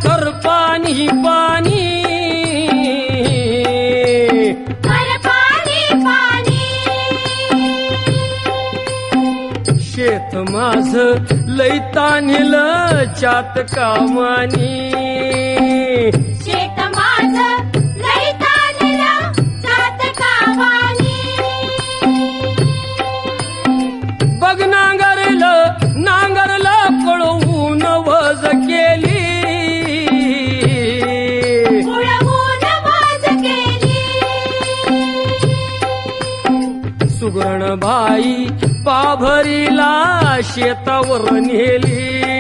कर पाणी पाणी शेत माझ लई तान्हिलं चात कामानी शेत माझं लई तान्हिलं चात कामानी बघ नांगरलं पळवून वज केली उडवून वाज केली सुगरण बाई पाभरीला शेतावर नेली